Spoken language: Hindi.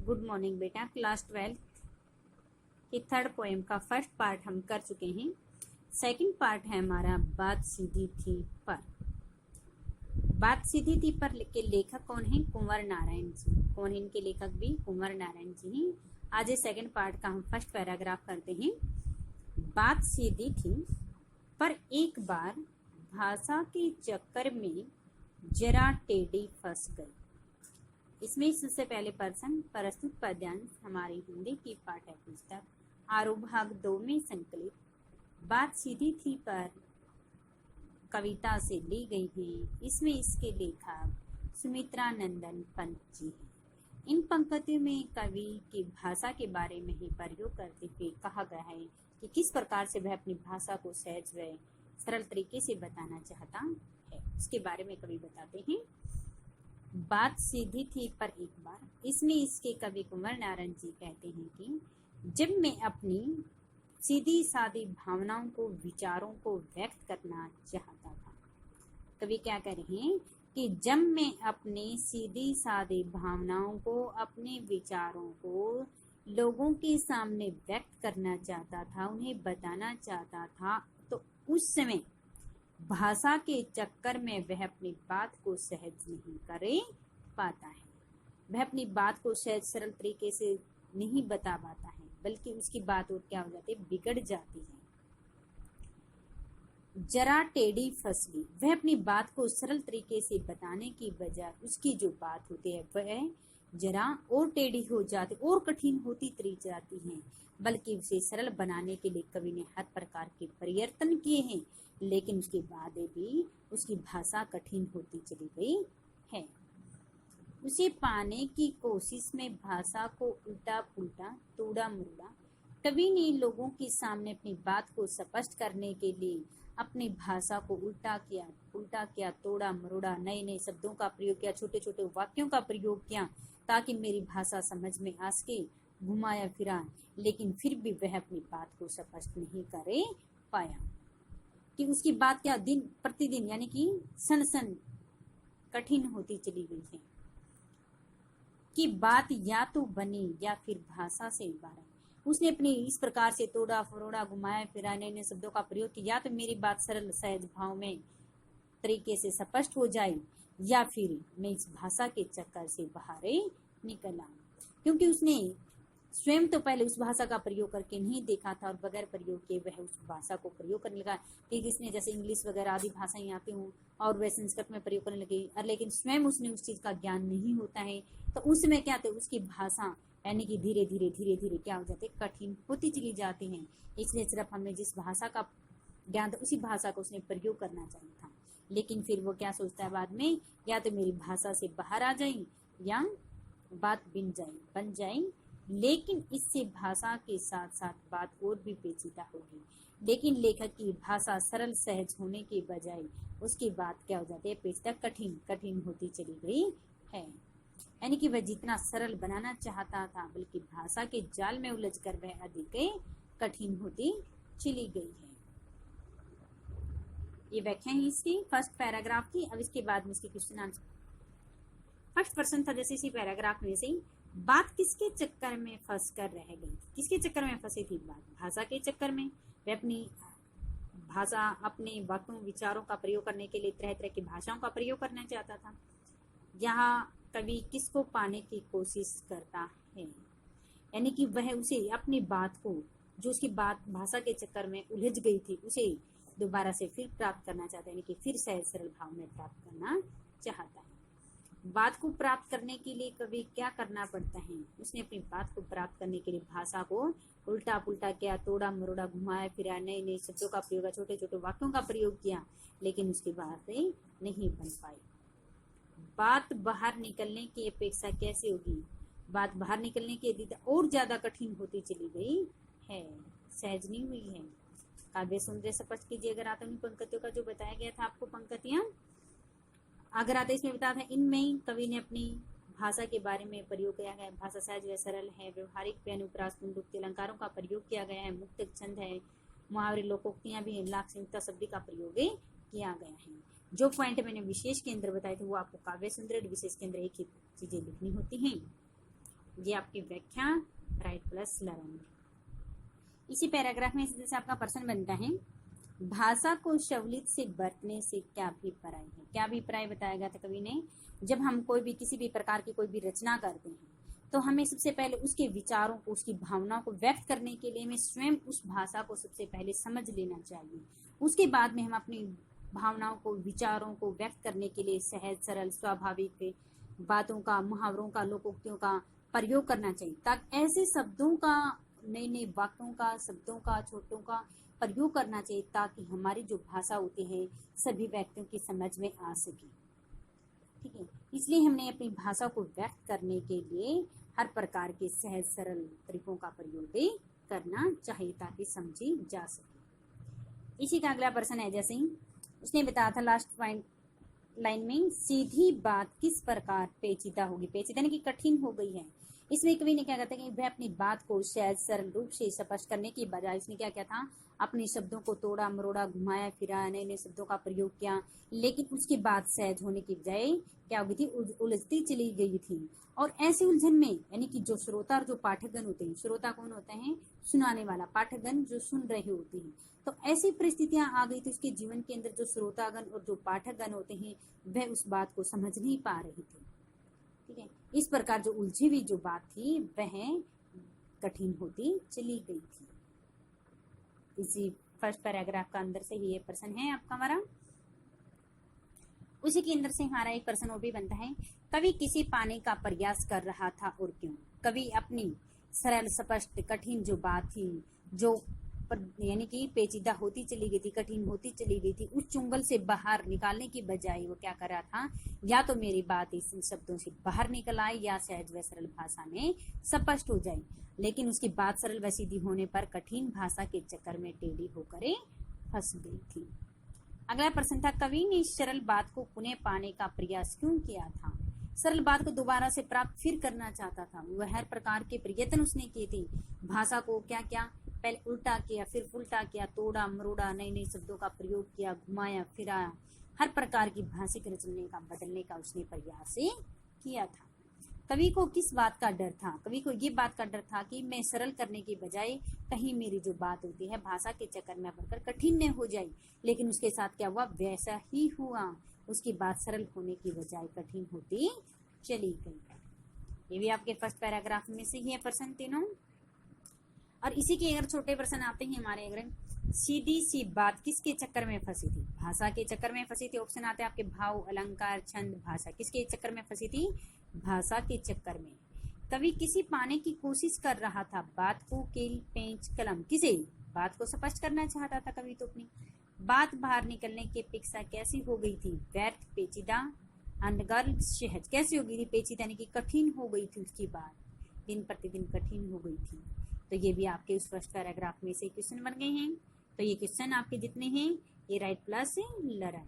गुड मॉर्निंग बेटा। क्लास 12 की थर्ड पोएम का फर्स्ट पार्ट हम कर चुके हैं। सेकंड पार्ट है हमारा बात सीधी थी पर। बात सीधी थी पर के लेखक कौन है? कुंवर नारायण जी। कौन है इनके लेखक भी? कुंवर नारायण जी हैं। आज ये सेकंड पार्ट का हम फर्स्ट पैराग्राफ करते हैं। बात सीधी थी पर एक बार भाषा के चक्कर में जरा टेढ़ी फंस गई। इसमें सबसे पहले पर्सन प्रस्तुत पद्यांश हमारी हिंदी की पाठ्य पुस्तक आरोह भाग 2 में संकलित बात सीधी थी पर कविता से ली गई है। इसमें इसके लेखक सुमित्रा नंदन पंत जी हैं। इन पंक्तियों में कवि की भाषा के बारे में ही प्रयोग करते हुए कहा गया है कि किस प्रकार से वह अपनी भाषा को सहज व सरल तरीके से बताना चाहता है। उसके बारे में कवि बताते हैं। बात सीधी थी पर एक बार, इसमें इसके कवि कुंवर नारायण जी कहते हैं कि जब मैं अपनी सीधी सादी भावनाओं को, विचारों को व्यक्त करना चाहता था। कवि क्या कह रहे हैं कि जब मैं अपनी सीधी सादी भावनाओं को, अपने विचारों को लोगों के सामने व्यक्त करना चाहता था, उन्हें बताना चाहता था, तो उस समय भाषा के चक्कर में वह अपनी बात को सहज नहीं कर पाता है। वह अपनी बात को सहज सरल तरीके से नहीं बता पाता है, बल्कि उसकी बात और क्या हो जाती है, बिगड़ जाती है। जरा टेढ़ी फंस गई। वह अपनी बात को सरल तरीके से बताने की बजाय उसकी जो बात होती है वह जरा और टेढ़ी हो जाती और कठिन होती चली जाती है। बल्कि उसे सरल बनाने के लिए कवि ने हर प्रकार के प्रयत्न किए हैं, लेकिन उसके बाद भी उसकी भाषा कठिन होती चली गई है। उसे पाने की कोशिश में भाषा को उल्टा पुल्टा, तोड़ा मुड़ा। कवि ने लोगों के सामने अपनी बात को स्पष्ट करने के लिए अपनी भाषा को उल्टा किया, तोड़ा मरोड़ा, नए नए शब्दों का प्रयोग किया, छोटे छोटे वाक्यों का प्रयोग किया ताकि मेरी भाषा समझ में आ सके, घुमाया फिरा, लेकिन फिर भी वह अपनी बात को स्पष्ट नहीं कर पाया। कि उसकी बात क्या दिन प्रतिदिन यानी कि सन कठिन होती चली गई है। कि बात या तो बने या फिर भाषा से बाहर। उसने अपनी इस प्रकार से तोड़ा फरोड़ा, घुमाया फिरा, नए नए शब्दों का प्रयोग किया, या तो मेरी बात सरल सहज भाव में तरीके से स्पष्ट हो जाए, या फिर मैं इस भाषा के चक्कर से बाहर निकल आऊं। क्योंकि उसने स्वयं तो पहले उस भाषा का प्रयोग करके नहीं देखा था और बगैर प्रयोग के वह उस भाषा को प्रयोग करने लगा कि किसने जैसे इंग्लिश वगैरह आदि भाषाएं आती हूँ और वह संस्कृत में प्रयोग करने लगी, और लेकिन स्वयं उसने उस चीज का ज्ञान नहीं होता है, तो उस समय क्या थे उसकी भाषा यानी कि धीरे धीरे क्या हो जाते, कठिन होती चली जाती है। इसलिए सिर्फ हमें जिस भाषा का ज्ञान था उसी भाषा को उसने प्रयोग करना चाहिए था, लेकिन फिर वो क्या सोचता है बाद में, या तो मेरी भाषा से बाहर आ जाए या बात बन जाए। लेकिन इससे भाषा के साथ साथ बात और भी पेचीदा होगी। लेकिन लेखक की भाषा सरल सहज होने के बजाय उसकी बात क्या हो जाती है, पेचीदा कठिन होती चली गई है। यानी कि वह जितना सरल बनाना चाहता था, बल्कि भाषा के जाल में उलझकर वह अधिक कठिन होती चली गई है। ये व्याख्या है इसकी फर्स्ट पैराग्राफ की। अब इसके बाद में इसके क्वेश्चन आंसर। फर्स्ट पर्सन था जैसे इसी पैराग्राफ में से, बात किसके चक्कर में फंस कर रह गई? किसके चक्कर में फंसी थी बात? भाषा के चक्कर में। वह अपनी भाषा, अपने वाक्यों, विचारों का प्रयोग करने के लिए तरह तरह की भाषाओं का प्रयोग करना चाहता था। यहाँ कवि किसको पाने की कोशिश करता है, यानी कि वह उसे अपनी बात को, जो उसकी बात भाषा के चक्कर में उलझ गई थी, उसे दोबारा से फिर प्राप्त करना चाहता है, यानी कि फिर सहज सरल भाव में प्राप्त करना चाहता है। बात को प्राप्त करने के लिए कवि क्या करना पड़ता है? उसने अपनी बात को प्राप्त करने के लिए भाषा को उल्टा पुल्टा किया, तोड़ा मरोड़ा, घुमाया फिरा, नए नए शब्दों का प्रयोग, छोटे छोटे वाक्यों का प्रयोग किया, लेकिन उसकी बात नहीं बन पाई। बात बाहर निकलने की अपेक्षा कैसे होगी? बात बाहर निकलने की यदि और ज्यादा कठिन होती चली गई है, सहज नहीं हुई है। काव्य सुंदर स्पष्ट कीजिए अगर आता उन पंक्तियों का जो बताया गया था आपको पंक्तियां अगर आते इसमें बताया था। इनमें कवि ने अपनी भाषा के बारे में प्रयोग किया गया। भाषा सहज व सरल है, व्यवहारिक अनुप्रास पुनरुक्ति अलंकारों का प्रयोग किया गया है, मुक्त छंद है, मुहावरे लोकोक्तियां भी है, लाक्षणिकता शब्द का प्रयोग किया गया है। जो पॉइंट मैंने विशेष केंद्र बताए थे वो आपको काव्य सुंदर विशेष केंद्र एक ही चीजें लिखनी होती हैं। ये आपकी व्याख्या राइट प्लस लरण। इसी पैराग्राफ में जैसे आपका प्रश्न बनता है, भाषा को शवलित से बरतने से क्या अभिप्राय है। क्या अभिप्राय बताया गया था कवि ने, जब हम कोई भी किसी भी प्रकार की कोई भी रचना करते हैं तो हमें सबसे पहले उसके विचारों को, उसकी भावनाओं को व्यक्त करने के लिए हमें स्वयं उस भाषा को सबसे पहले समझ लेना चाहिए। उसके बाद में हम अपनी भावनाओं को, विचारों को व्यक्त करने के लिए सहज, सरल, स्वाभाविक बातों का, मुहावरों का, लोकोक्तियों का प्रयोग करना चाहिए, ताकि ऐसे शब्दों का, नए नए वाक्यों का, शब्दों का, छोटों का प्रयोग करना चाहिए, ताकि हमारी जो भाषा होती है सभी व्यक्तियों की समझ में आ सके। ठीक है, इसलिए हमने अपनी भाषा को व्यक्त करने के लिए हर प्रकार के सहज सरल तरीकों का प्रयोग भी करना चाहिए, ताकि समझी जा सके। इसी का अगला प्रश्न है, जैसे उसने बताया था लास्ट पॉइंट लाइन में, सीधी बात किस प्रकार पेचीदा होगी। पेचीदा यानी कि कठिन हो गई है। इसमें कवि ने क्या कहता है कि वह अपनी बात को सहज सरल रूप से स्पष्ट करने की बजाय उसने क्या किया था, अपने शब्दों को तोड़ा मरोड़ा, घुमाया फिरा, नए नए शब्दों का प्रयोग किया, लेकिन उसकी बात सहज होने की बजाय क्या हो गई थी, उलझती चली गई थी। और ऐसी उलझन में यानी कि जो श्रोता और जो पाठकगण होते हैं, श्रोता कौन होते हैं, सुनाने वाला, पाठकगण जो सुन रहे होते हैं, तो ऐसी परिस्थितियां आ गई थी उसके जीवन के अंदर, जो श्रोतागण और जो पाठकगण होते हैं वह उस बात को समझ नहीं पा रहे थे। ठीक है, इस प्रकार जो उलझी हुई जो बात थी वह कठिन होती चली गई थी। इसी फर्स्ट पैराग्राफ का अंदर से ही ये प्रश्न है आपका हमारा। उसी के अंदर से हमारा एक प्रश्न और भी बनता है, कवि किसी पाने का प्रयास कर रहा था और क्यों। कवि अपनी सरल, स्पष्ट, कठिन जो बात थी, जो यानी कि पेचीदा होती चली गई थी, कठिन होती चली गई थी, उस चुंगल से बाहर निकालने की बजाय वो क्या कर रहा था, या तो मेरी बात इस शब्दों से बाहर निकल आए या सहज व सरल भाषा में स्पष्ट हो जाए, लेकिन उसकी बात सरल व सीधी होने पर कठिन भाषा के चक्कर में टेढ़ी होकर फंस गई थी। अगला प्रश्न था, कवि ने सरल बात को पुनः पाने का प्रयास क्यों किया था। सरल बात को दोबारा से प्राप्त फिर करना चाहता था। वह हर प्रकार के प्रयत्न उसने किए थे, भाषा को क्या क्या पहले उल्टा किया, फिर उल्टा किया, तोड़ा मरोड़ा, नए नए शब्दों का प्रयोग किया, घुमाया फिराया, हर प्रकार की भाषिक रचने का, बदलने का उसने प्रयास किया था। कवि को किस बात का डर था। कवि को ये बात का डर था कि मैं सरल करने की बजाय कहीं मेरी जो बात होती है भाषा के चक्कर में पड़कर कठिन न हो जाए, लेकिन उसके साथ क्या हुआ, वैसा ही हुआ। उसकी बात सरल होने की बजाय कठिन होती चली गई। ये भी आपके फर्स्ट पैराग्राफ में से ही है प्रश्न तीनों। और इसी के अगर छोटे प्रश्न आते हैं हमारे, अगर सीधी सी बात किसके चक्कर में फंसी थी, भाषा के चक्कर में फंसी थी। ऑप्शन आते हैं आपके भाव, अलंकार, छंद, भाषा, किसके चक्कर में फंसी थी, भाषा के चक्कर में। कवि किसी पाने की कोशिश कर रहा था, बात को, कील, पेंच, कलम, किसे, बात को स्पष्ट करना चाहता था कवि तो अपनी बात बाहर निकलने की अपेक्षा कैसी हो गई थी, व्यर्थ, पेचीदा, अनर्गल, सहज। कैसी हो गई थी, पेचीदा यानी कि कठिन हो गई थी, उसकी बात दिन प्रतिदिन कठिन हो गई थी। तो ये भी आपके उस फर्स्ट पैराग्राफ में से क्वेश्चन बन गए हैं। तो ये क्वेश्चन आपके जितने हैं ये राइट प्लस लरण।